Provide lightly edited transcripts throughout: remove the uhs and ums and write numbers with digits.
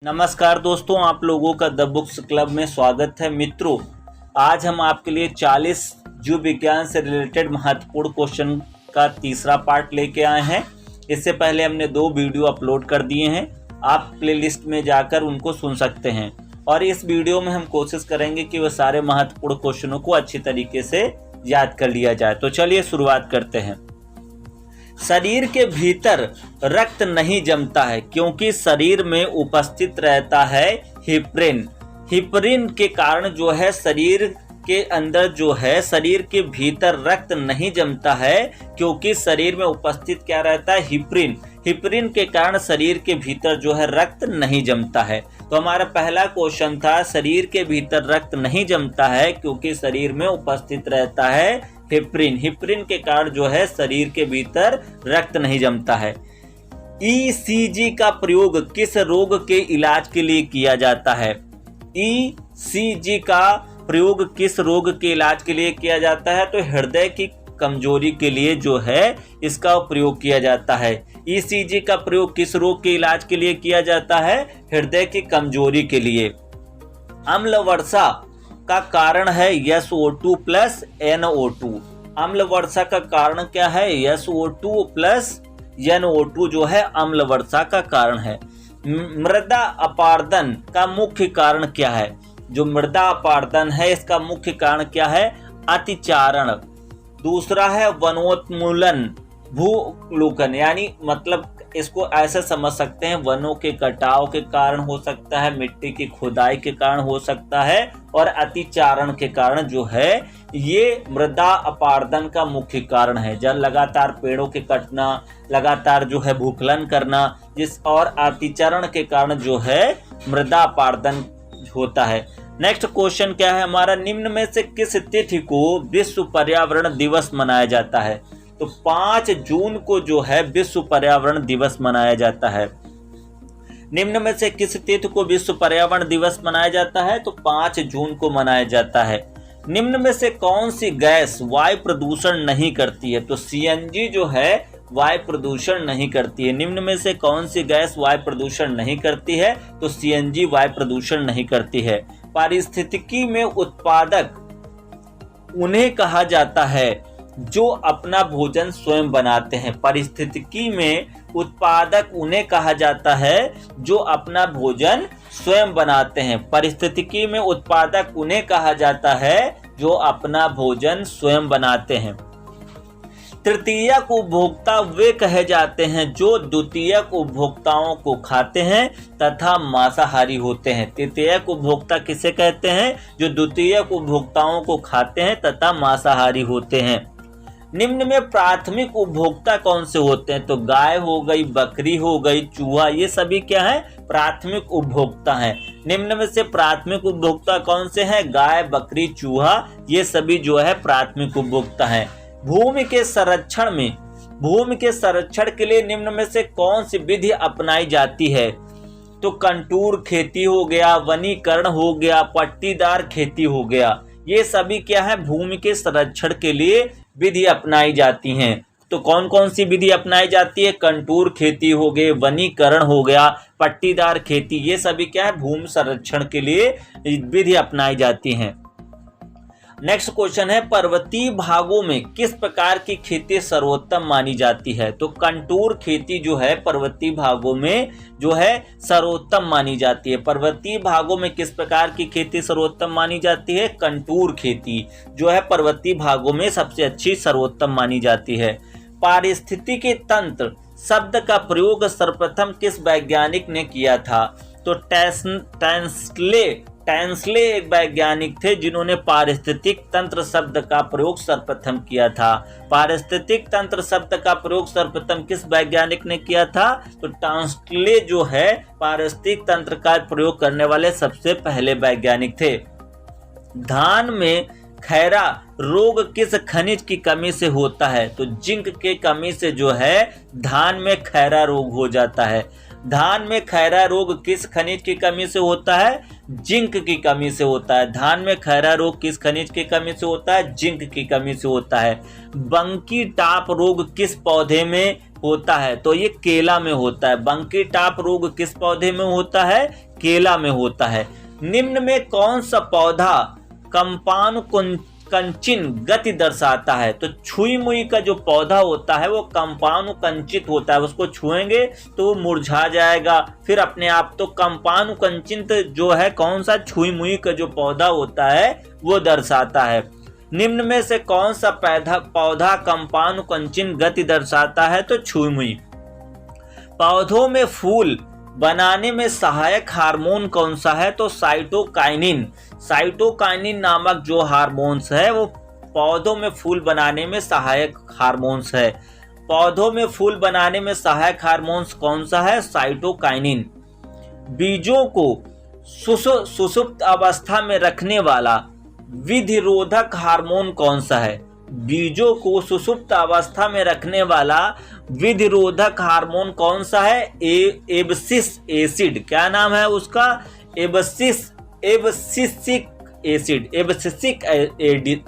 नमस्कार दोस्तों, आप लोगों का द बुक्स क्लब में स्वागत है। मित्रों, आज हम आपके लिए 40 जीव विज्ञान से रिलेटेड महत्वपूर्ण क्वेश्चन का तीसरा पार्ट लेके आए हैं। इससे पहले हमने 2 वीडियो अपलोड कर दिए हैं, आप प्लेलिस्ट में जाकर उनको सुन सकते हैं। और इस वीडियो में हम कोशिश करेंगे कि वह सारे महत्वपूर्ण क्वेश्चनों को अच्छी तरीके से याद कर लिया जाए। तो चलिए शुरुआत करते हैं। शरीर के भीतर रक्त नहीं जमता है क्योंकि शरीर में उपस्थित रहता है हिप्रिन। हिप्रिन के कारण जो है शरीर के अंदर जो है शरीर के भीतर रक्त नहीं जमता है क्योंकि शरीर में उपस्थित क्या रहता है, हिप्रिन। हिप्रिन के कारण शरीर के भीतर जो है रक्त नहीं जमता है। तो हमारा पहला क्वेश्चन था, शरीर के भीतर रक्त नहीं जमता है क्योंकि शरीर में उपस्थित रहता है हिप्रिन। हिप्रिन के कारण जो है शरीर के भीतर रक्त नहीं जमता है। ईसीजी का प्रयोग किस रोग के इलाज के लिए किया जाता है? ईसीजी का प्रयोग किस रोग के इलाज के लिए किया जाता है? तो हृदय की कमजोरी के लिए जो है इसका प्रयोग किया जाता है। ईसीजी का प्रयोग किस रोग के इलाज के लिए किया जाता है? हृदय की कमजोरी के लिए। अम्ल वर्षा का कारण है SO2 प्लस NO2। अम्ल वर्षा का कारण क्या है? SO2 प्लस NO2 जो है अम्ल वर्षा का कारण है। मृदा अपारदन का मुख्य कारण क्या है? जो मृदा अपारदन है इसका मुख्य कारण क्या है? अतिचारण। दूसरा है वनोन्मूलन, भूलुकन, यानी मतलब इसको ऐसे समझ सकते हैं, वनों के कटाव के कारण हो सकता है, मिट्टी की खुदाई के कारण हो सकता है, और अतिचारण के कारण जो है ये मृदा अपारदन का मुख्य कारण है। जब लगातार पेड़ों के कटना, लगातार जो है भूखलन करना, और अतिचारण के कारण जो है मृदा अपारदन होता है। नेक्स्ट क्वेश्चन क्या है हमारा, निम्न में से किस तिथि को विश्व पर्यावरण दिवस मनाया जाता है? तो 5 जून को जो है विश्व पर्यावरण दिवस मनाया जाता है। निम्न में से किस तिथि को विश्व पर्यावरण दिवस मनाया जाता है? तो 5 जून को मनाया जाता है। निम्न में से कौन सी गैस वायु प्रदूषण नहीं करती है? तो CNG जो है वायु प्रदूषण नहीं करती है। निम्न में से कौन सी गैस वायु प्रदूषण नहीं करती है? तो CNG वायु प्रदूषण नहीं करती है। पारिस्थितिकी में उत्पादक उन्हें कहा जाता है जो अपना भोजन स्वयं बनाते हैं। पारिस्थितिकी में उत्पादक उन्हें कहा जाता है जो अपना भोजन स्वयं बनाते हैं। पारिस्थितिकी में उत्पादक उन्हें कहा जाता है जो अपना भोजन स्वयं बनाते हैं। तृतीयक उपभोक्ता वे कहे जाते हैं जो द्वितीयक उपभोक्ताओं को खाते हैं तथा मांसाहारी होते हैं। तृतीयक उपभोक्ता किसे कहते हैं? जो द्वितीयक उपभोक्ताओं को खाते हैं तथा मांसाहारी होते हैं। निम्न में प्राथमिक उपभोक्ता कौन से होते हैं? तो गाय हो गई, बकरी हो गई, चूहा, ये सभी क्या है? प्राथमिक उपभोक्ता हैं। निम्न में से प्राथमिक उपभोक्ता कौन से हैं? गाय, बकरी, चूहा, ये सभी जो है प्राथमिक उपभोक्ता हैं। भूमि के संरक्षण के लिए निम्न में से कौन सी विधि अपनाई जाती है? तो कंटूर खेती हो गया, वनीकरण हो गया, पट्टीदार खेती हो गया, ये सभी क्या है? भूमि के संरक्षण के लिए विधि अपनाई जाती हैं। तो कौन कौन सी विधि अपनाई जाती है? कंटूर खेती हो गए, वनीकरण हो गया, पट्टीदार खेती, ये सभी क्या है? भूमि संरक्षण के लिए विधि अपनाई जाती हैं। नेक्स्ट क्वेश्चन है, पर्वतीय भागों में किस प्रकार की खेती सर्वोत्तम मानी जाती है? तो कंटूर खेती जो है पर्वतीय भागों में जो है सर्वोत्तम मानी जाती है। पर्वतीय भागों में किस प्रकार की खेती सर्वोत्तम मानी जाती है? कंटूर खेती जो है पर्वतीय भागों में सबसे अच्छी सर्वोत्तम मानी जाती है। पारिस्थितिकी तंत्र शब्द का प्रयोग सर्वप्रथम किस वैज्ञानिक ने किया था? तो टैंसले एक वैज्ञानिक थे जिन्होंने पारिस्थितिक तंत्र शब्द का प्रयोग सर्वप्रथम किया था। पारिस्थितिक तंत्र शब्द का प्रयोग सर्वप्रथम किस वैज्ञानिक ने किया था? तो टैंसले जो है पारिस्थितिक तंत्र का प्रयोग करने वाले सबसे पहले वैज्ञानिक थे। धान में खैरा रोग किस खनिज की कमी से होता है? तो जिंक के कमी से जो है धान में खैरा रोग हो जाता है। धान में खैरा रोग किस खनिज की कमी से होता है? जिंक की कमी से होता है। धान में खैरा रोग किस खनिज की कमी से होता है? जिंक की कमी से होता है। बंकी टाप रोग किस पौधे में होता है? तो ये केला में होता है। बंकी टाप रोग किस पौधे में होता है? केला में होता है। निम्न में कौन सा पौधा कंपानुकंचित गति दर्शाता है? तो छुई मुई का जो पौधा होता है वो कंपानुकंचित होता है, उसको छुएंगे तो वो मुरझा जाएगा फिर अपने आप। तो कंपानुकंचित जो है कौन सा, छुई मुई का जो पौधा होता है वो दर्शाता है। निम्न में से कौन सा पौधा कंपानुकंचित गति दर्शाता है? तो छुई मुई। पौधों में फूल बनाने में सहायक हार्मोन कौन सा है? तो साइटोकाइनिन। साइटोकाइनिन नामक जो हार्मोन्स है वो पौधों में फूल बनाने में सहायक हार्मोन्स है। पौधों में फूल बनाने में सहायक हार्मोन्स कौन सा है? साइटोकाइनिन। बीजों को सुषुप्त अवस्था में रखने वाला विधिरोधक हार्मोन कौन सा है? बीजों को सुषुप्त अवस्था में रखने वाला विधिरोधक हार्मोन कौन सा है? Abscess acid. क्या नाम है उसका? एब्सिसिक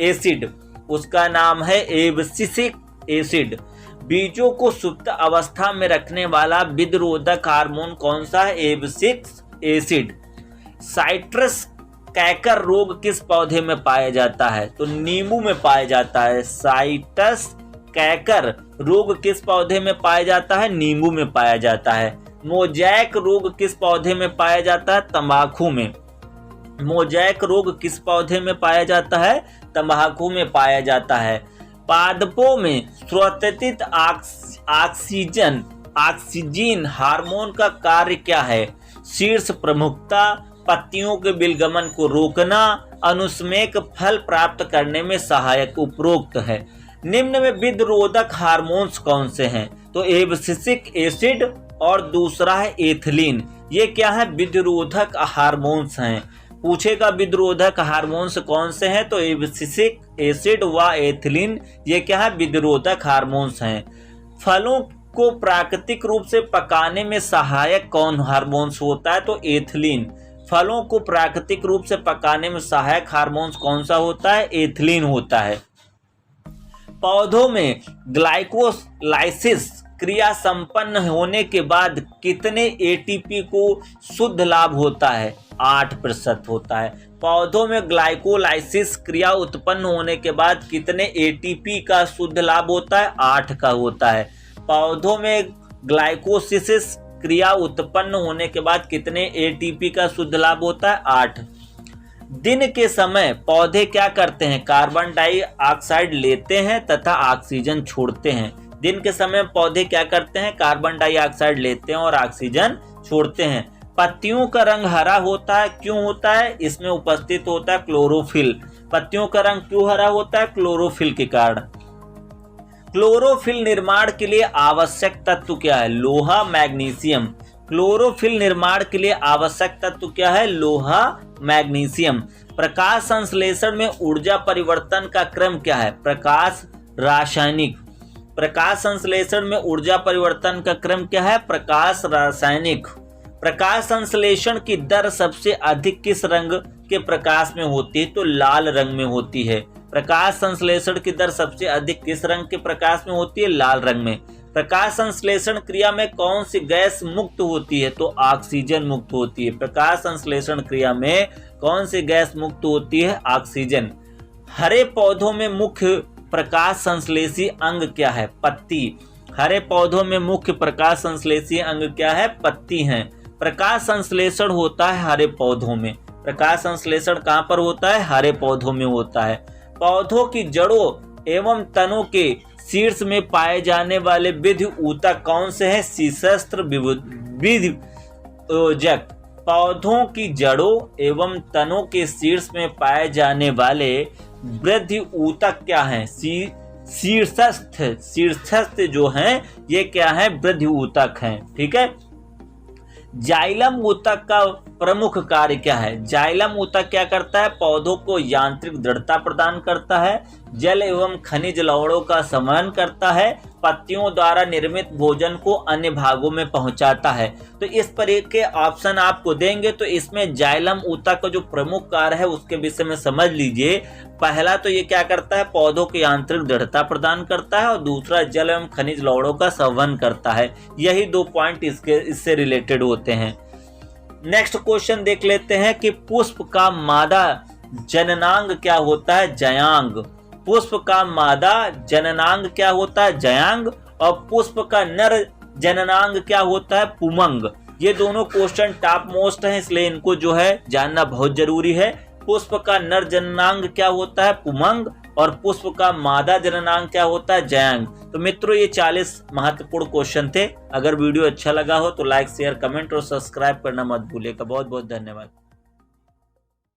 एसिड उसका नाम है, एब्सिसिक एसिड। बीजों को सुप्त अवस्था में रखने वाला विधिरोधक हार्मोन कौन सा है? Abscisic acid. साइट्रस कैकर रोग किस पौधे में पाया जाता है? तो नींबू में पाया जाता है। साइट्रस कैकर रोग किस पौधे में पाया जाता है? नींबू में पाया जाता है। मोजैक रोग किस पौधे में पाया जाता है? तंबाकू में। मोजैक रोग किस पौधे में पाया जाता है? तंबाकू में पाया जाता है। पादपों में स्रोतित ऑक्सीजन हार्मोन का कार्य क्या है? शीर्ष प्रमुखता, पत्तियों के बिलगमन को रोकना, अनुस्मेक फल प्राप्त करने में सहायक। उपरोक्त है। निम्न में विधिरोधक हार्मोन्स कौन से हैं? तो एब्सिसिक एसिड और दूसरा है एथिलीन। ये क्या है? विधिरोधक हार्मोन्स हैं। पूछेगा विधिरोधक हार्मोन्स कौन से हैं? तो एब्सिसिक एसिड व एथिलीन ये क्या है? विधिरोधक हार्मोन्स हैं। फलों को प्राकृतिक रूप से पकाने में सहायक कौन हार्मोन्स होता है? तो एथिलीन। फलों को प्राकृतिक रूप से पकाने में सहायक हार्मोन्स कौन सा होता है? एथिलीन होता है। पौधों में ग्लाइकोलाइसिस क्रिया संपन्न होने के बाद कितने एटीपी को शुद्ध लाभ होता है? 8% होता है। पौधों में ग्लाइकोलाइसिस क्रिया उत्पन्न होने के बाद कितने एटीपी का शुद्ध लाभ होता है? 8 का होता है। पौधों में ग्लाइकोलाइसिस क्रिया उत्पन्न होने के बाद कितने एटीपी का शुद्ध लाभ होता है? 8। दिन के समय पौधे क्या करते हैं? कार्बन डाइऑक्साइड लेते हैं तथा ऑक्सीजन छोड़ते हैं। दिन के समय पौधे क्या करते हैं? कार्बन डाइऑक्साइड लेते हैं और ऑक्सीजन छोड़ते हैं। पत्तियों का रंग हरा होता है, क्यों होता है? इसमें उपस्थित होता है क्लोरोफिल। पत्तियों का रंग क्यों हरा होता है? क्लोरोफिल के कारण। क्लोरोफिल निर्माण के लिए आवश्यक तत्व क्या है? लोहा, मैग्नीशियम। क्लोरोफिल निर्माण के लिए आवश्यक तत्व क्या है? लोहा, मैग्नीशियम। प्रकाश संश्लेषण में ऊर्जा परिवर्तन का क्रम क्या है? प्रकाश रासायनिक। प्रकाश संश्लेषण में ऊर्जा परिवर्तन का क्रम क्या है? प्रकाश रासायनिक। प्रकाश संश्लेषण की दर सबसे अधिक किस रंग के प्रकाश में होती है? तो लाल रंग में होती है। प्रकाश संश्लेषण की दर सबसे अधिक किस रंग के प्रकाश में होती है? लाल रंग में। प्रकाश संश्लेषण क्रिया में कौन सी गैस मुक्त होती है? तो ऑक्सीजन मुक्त होती है। प्रकाश संश्लेषण क्रिया में कौन सी गैस मुक्त होती है? ऑक्सीजन। हरे पौधों में मुख्य प्रकाश संश्लेषी अंग क्या है? पत्ती। हरे पौधों में मुख्य प्रकाश संश्लेषी अंग क्या है? पत्ती है। प्रकाश संश्लेषण होता है हरे पौधों में। प्रकाश संश्लेषण कहाँ पर होता है? हरे पौधों में होता है। पौधों की जड़ों एवं तनों के शीर्ष में पाए जाने वाले विधि ऊतक कौन से हैं? शीर्षस्त्र विधियोजक। पौधों की जड़ों एवं तनों के शीर्ष में पाए जाने वाले वृद्धि ऊतक क्या हैं? शीर्षस्थ जो हैं ये क्या है? वृद्धि ऊतक हैं। ठीक है। जाइलम ऊतक का प्रमुख कार्य क्या है? जाइलम ऊतक क्या करता है? पौधों को यांत्रिक दृढ़ता प्रदान करता है, जल एवं खनिज लवणों का संवहन करता है, पत्तियों द्वारा निर्मित भोजन को अन्य भागों में पहुंचाता है। तो इस पर के ऑप्शन आपको देंगे, तो इसमें जाइलम ऊतक का जो प्रमुख कार्य है उसके विषय में समझ लीजिए। पहला तो ये क्या करता है? पौधों को यांत्रिक दृढ़ता प्रदान करता है, और दूसरा जल एवं खनिज लवणों का संवहन करता है। यही 2 पॉइंट इससे रिलेटेड होते हैं। नेक्स्ट क्वेश्चन देख लेते हैं कि पुष्प का मादा जननांग क्या होता है? जयांग। पुष्प का मादा जननांग क्या होता है? जयांग। और पुष्प का नर जननांग क्या होता है? पुमंग। ये दोनों क्वेश्चन टॉप मोस्ट हैं, इसलिए इनको जो है जानना बहुत जरूरी है। पुष्प का नर जननांग क्या होता है? पुमंग। और पुष्प का मादा जननांग क्या होता है? जयांग। तो मित्रों ये 40 महत्वपूर्ण क्वेश्चन थे। अगर वीडियो अच्छा लगा हो तो लाइक, शेयर, कमेंट और सब्सक्राइब करना मत भूलिएगा। बहुत बहुत धन्यवाद।